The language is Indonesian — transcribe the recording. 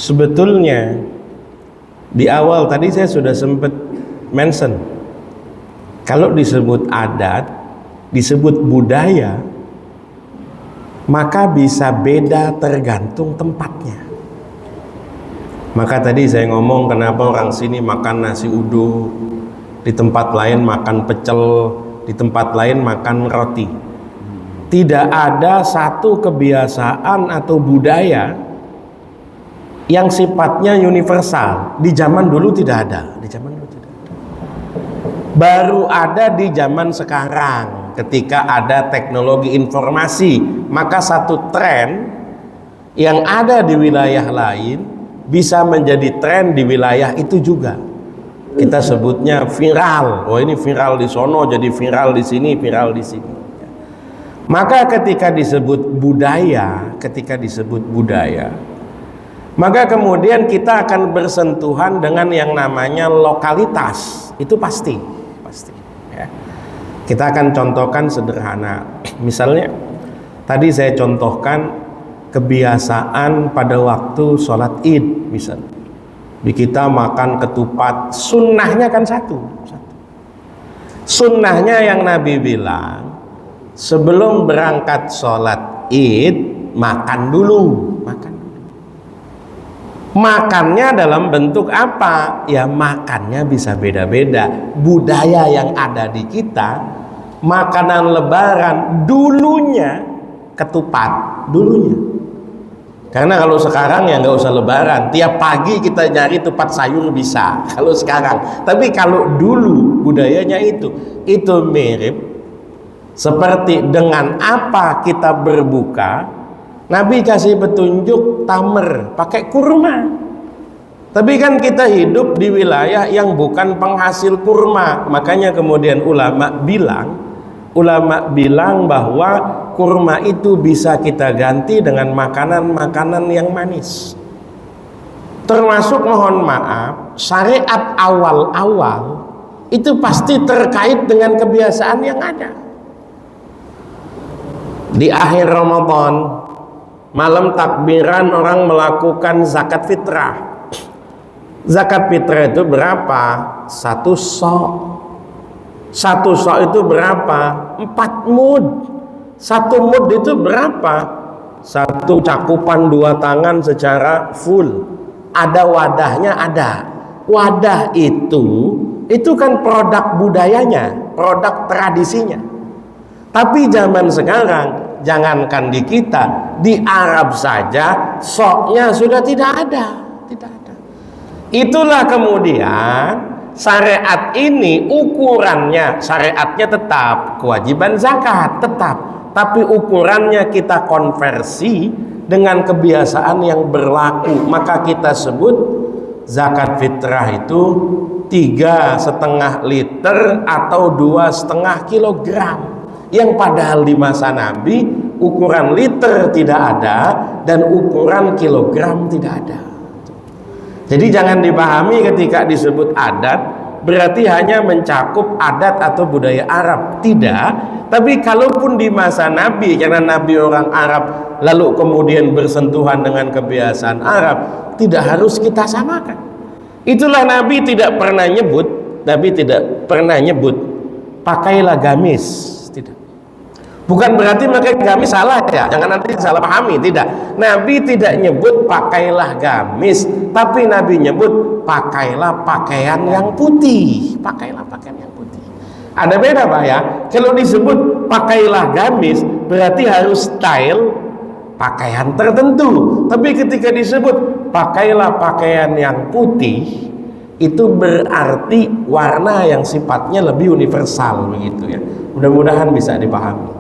Sebetulnya di awal tadi saya sudah sempat mention, kalau disebut adat, disebut budaya, maka bisa beda tergantung tempatnya. Maka tadi saya ngomong kenapa orang sini makan nasi uduk, di tempat lain makan pecel, di tempat lain makan roti. Tidak ada satu kebiasaan atau budaya yang sifatnya universal. Di zaman dulu tidak ada. Di zaman dulu tidak ada. Baru ada di zaman sekarang, ketika ada teknologi informasi, maka satu tren yang ada di wilayah lain bisa menjadi tren di wilayah itu juga. Kita sebutnya viral. Oh, ini viral di sono, jadi viral di sini, viral di sini. Maka ketika disebut budaya, maka kemudian kita akan bersentuhan dengan yang namanya lokalitas. Itu pasti ya. Kita akan contohkan sederhana. Misalnya tadi saya contohkan kebiasaan pada waktu sholat id. Misalnya di kita makan ketupat, sunnahnya kan satu. Sunnahnya yang Nabi bilang, sebelum berangkat sholat id makan dulu. Makannya dalam bentuk apa? Ya makannya bisa beda-beda. Budaya yang ada di kita, makanan lebaran dulunya ketupat, dulunya. Karena kalau sekarang ya nggak usah lebaran, tiap pagi kita nyari tupat sayur bisa. Kalau sekarang, tapi kalau dulu budayanya itu mirip seperti dengan apa kita berbuka. Nabi kasih petunjuk tamer, pakai kurma. Tapi kan kita hidup di wilayah yang bukan penghasil kurma. Makanya kemudian ulama bilang bahwa kurma itu bisa kita ganti dengan makanan-makanan yang manis. Termasuk, mohon maaf, syariat awal-awal itu pasti terkait dengan kebiasaan yang ada. Di akhir Ramadan, malam takbiran orang melakukan zakat fitrah. Zakat fitrah itu berapa? Satu sok itu berapa? 4 mud. 1 mud itu berapa? Satu cakupan 2 tangan secara full. Ada wadahnya, ada. Wadah itu kan produk budayanya, produk tradisinya. Tapi zaman sekarang, jangankan di kita, di Arab saja soknya sudah tidak ada. Itulah kemudian syariat ini ukurannya, syariatnya tetap kewajiban zakat tetap, tapi ukurannya kita konversi dengan kebiasaan yang berlaku. Maka kita sebut zakat fitrah itu 3,5 liter atau 2,5 kilogram. Yang padahal di masa Nabi ukuran liter tidak ada dan ukuran kilogram tidak ada. Jadi jangan dipahami ketika disebut adat berarti hanya mencakup adat atau budaya Arab. Tidak. Tapi kalaupun di masa Nabi, karena Nabi orang Arab lalu kemudian bersentuhan dengan kebiasaan Arab, tidak harus kita samakan. Itulah Nabi tidak pernah nyebut pakailah gamis. Bukan berarti pakai gamis salah ya, jangan nanti salah pahami, tidak. Nabi tidak nyebut pakailah gamis, tapi Nabi nyebut pakailah pakaian yang putih. Ada beda Pak ya. Kalau disebut pakailah gamis berarti harus style pakaian tertentu. Tapi ketika disebut pakailah pakaian yang putih, itu berarti warna yang sifatnya lebih universal begitu ya. Mudah-mudahan bisa dipahami.